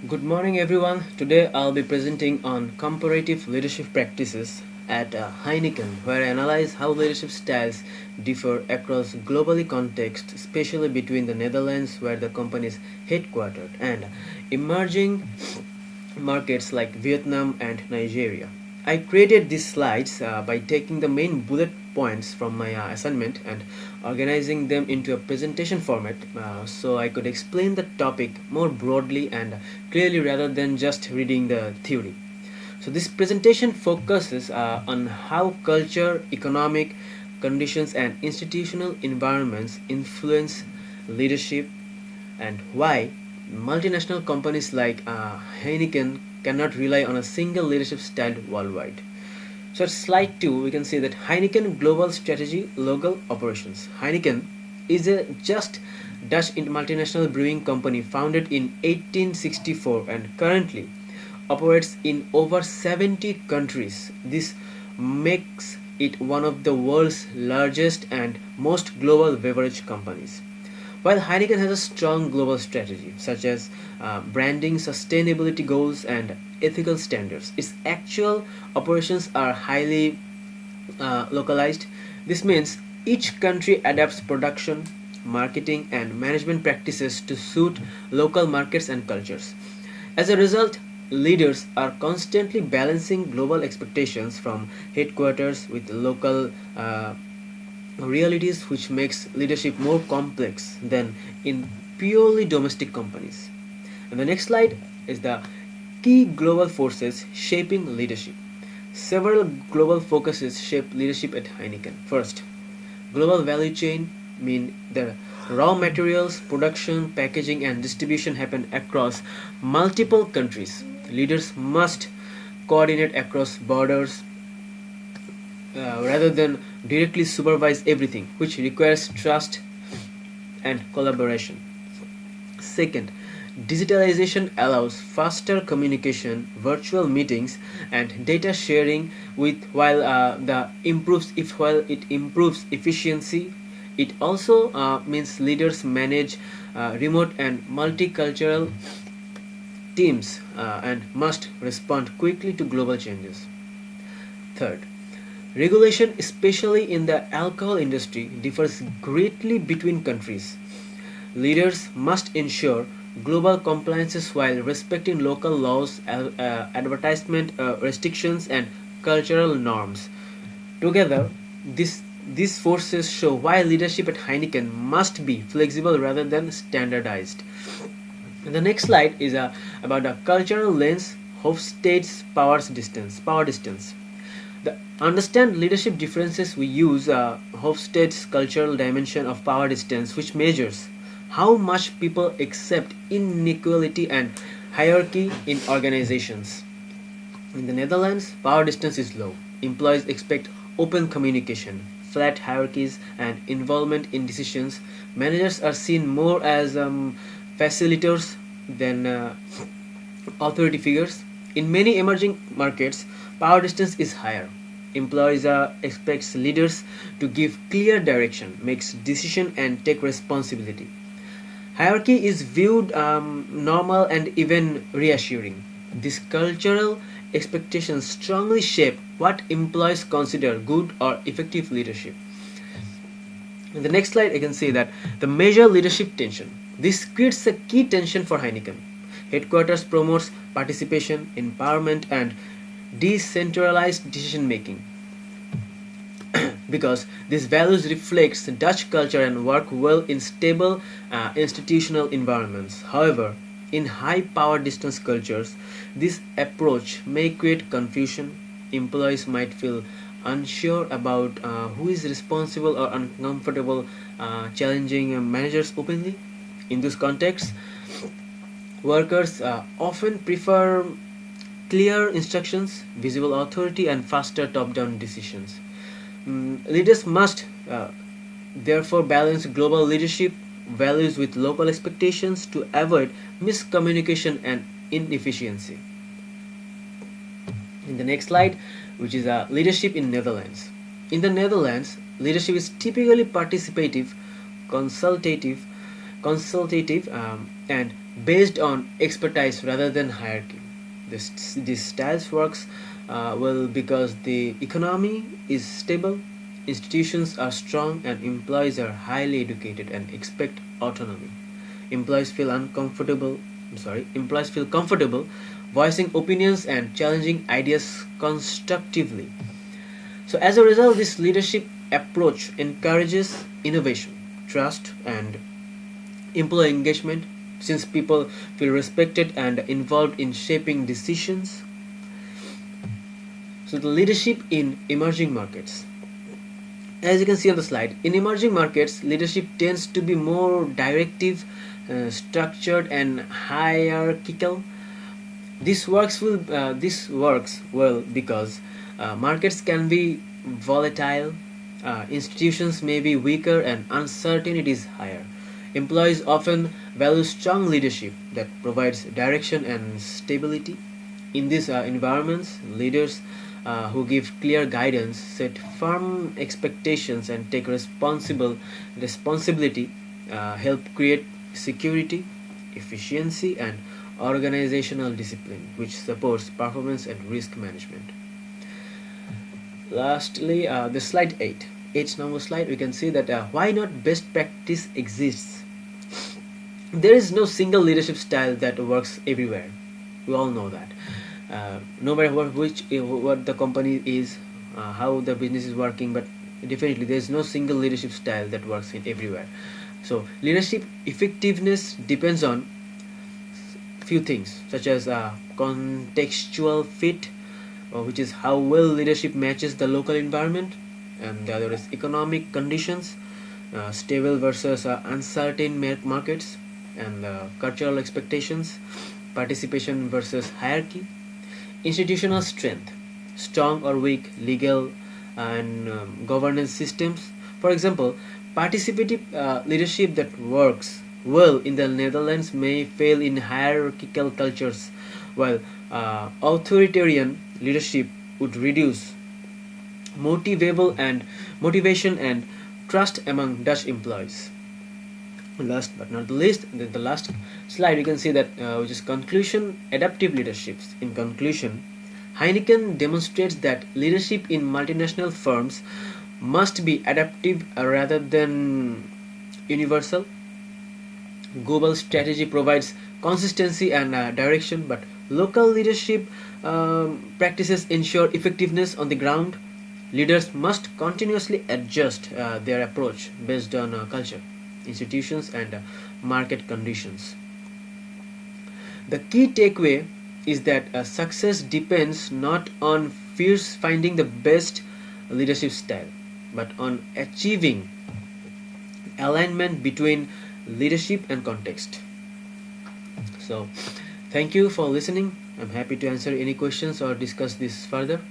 Good morning, everyone. Today I'll be presenting on comparative leadership practices at Heineken, where I analyze how leadership styles differ across globally context, especially between the Netherlands, where the company is headquartered, and emerging markets like Vietnam and Nigeria. I created these slides by taking the main bullet points from my assignment and organizing them into a presentation format so I could explain the topic more broadly and clearly rather than just reading the theory. So, this presentation focuses on how culture, economic conditions, and institutional environments influence leadership and why multinational companies like Heineken cannot rely on a single leadership style worldwide. So at slide 2, we can see that Heineken Global Strategy Local Operations. Heineken is a just Dutch multinational brewing company founded in 1864 and currently operates in over 70 countries. This makes it one of the world's largest and most global beverage companies. While Heineken has a strong global strategy, such as branding, sustainability goals, and ethical standards, its actual operations are highly localized. This means each country adapts production, marketing, and management practices to suit local markets and cultures. As a result, leaders are constantly balancing global expectations from headquarters with local realities, which makes leadership more complex than in purely domestic companies. And the next slide is the key global forces shaping leadership. Several global focuses shape leadership at Heineken. First, global value chain mean the raw materials, production, packaging, and distribution happen across multiple countries. Leaders must coordinate across borders, rather than directly supervise everything, which requires trust and collaboration. Second, digitalization allows faster communication, virtual meetings, and data sharing. With while it improves efficiency, it also means leaders manage remote and multicultural teams and must respond quickly to global changes. Third, regulation, especially in the alcohol industry, differs greatly between countries. Leaders must ensure global compliances while respecting local laws, advertisement restrictions, and cultural norms. Together, these forces show why leadership at Heineken must be flexible rather than standardized. And the next slide is about the cultural lens of states power distance. The understand leadership differences, we use Hofstede's cultural dimension of power distance, which measures how much people accept inequality and hierarchy in organizations. In the Netherlands, power distance is low. Employees expect open communication, flat hierarchies, and involvement in decisions. Managers are seen more as facilitators than authority figures. In many emerging markets, power distance is higher. Employees expects leaders to give clear direction, makes decision, and take responsibility. Hierarchy is viewed normal and even reassuring. These cultural expectations strongly shape what employees consider good or effective leadership. In the next slide, you can see that the major leadership tension. This creates a key tension for Heineken. Headquarters promotes participation, empowerment, and decentralized decision making because these values reflects Dutch culture and work well in stable institutional environments. However, in high power distance cultures, this approach may create confusion. Employees might feel unsure about who is responsible or uncomfortable challenging managers openly. In this context, workers often prefer clear instructions, visible authority, and faster top down decisions. Leaders must therefore balance global leadership values with local expectations to avoid miscommunication and inefficiency. In the next slide, which is leadership in Netherlands. In the Netherlands, leadership is typically participative, consultative, and based on expertise rather than hierarchy. This styles works well because the economy is stable, institutions are strong, and employees are highly educated and expect autonomy. Employees feel uncomfortable. Employees feel comfortable voicing opinions and challenging ideas constructively. So as a result, this leadership approach encourages innovation, trust, and employee engagement since people feel respected and involved in shaping decisions. So the leadership in emerging markets. As you can see on the slide, in emerging markets, leadership tends to be more directive, structured, and hierarchical. This works well because markets can be volatile, institutions may be weaker, and uncertainty is higher. Employees often value strong leadership that provides direction and stability. In these environments, leaders who give clear guidance, set firm expectations, and take responsibility help create security, efficiency, and organizational discipline, which supports performance and risk management. Lastly, the slide 8. 8 number slide, we can see that why not best practice exists. There is no single leadership style that works everywhere. We all know that. No matter what the company is, how the business is working, but definitely there is no single leadership style that works in everywhere. So leadership effectiveness depends on few things such as contextual fit, which is how well leadership matches the local environment, and the other is economic conditions, stable versus uncertain markets, and cultural expectations, participation versus hierarchy, institutional strength, strong or weak legal and governance systems. For example, participative leadership that works well in the Netherlands may fail in hierarchical cultures, while authoritarian leadership would reduce motivation and trust among Dutch employees. Last but not the least, the last slide, you can see that which is conclusion, adaptive leaderships. In conclusion, Heineken demonstrates that leadership in multinational firms must be adaptive rather than universal. Global strategy provides consistency and direction, but local leadership practices ensure effectiveness on the ground. Leaders must continuously adjust their approach based on culture, institutions, and market conditions. The key takeaway is that success depends not on fierce finding the best leadership style, but on achieving alignment between leadership and context. So, thank you for listening. I'm happy to answer any questions or discuss this further.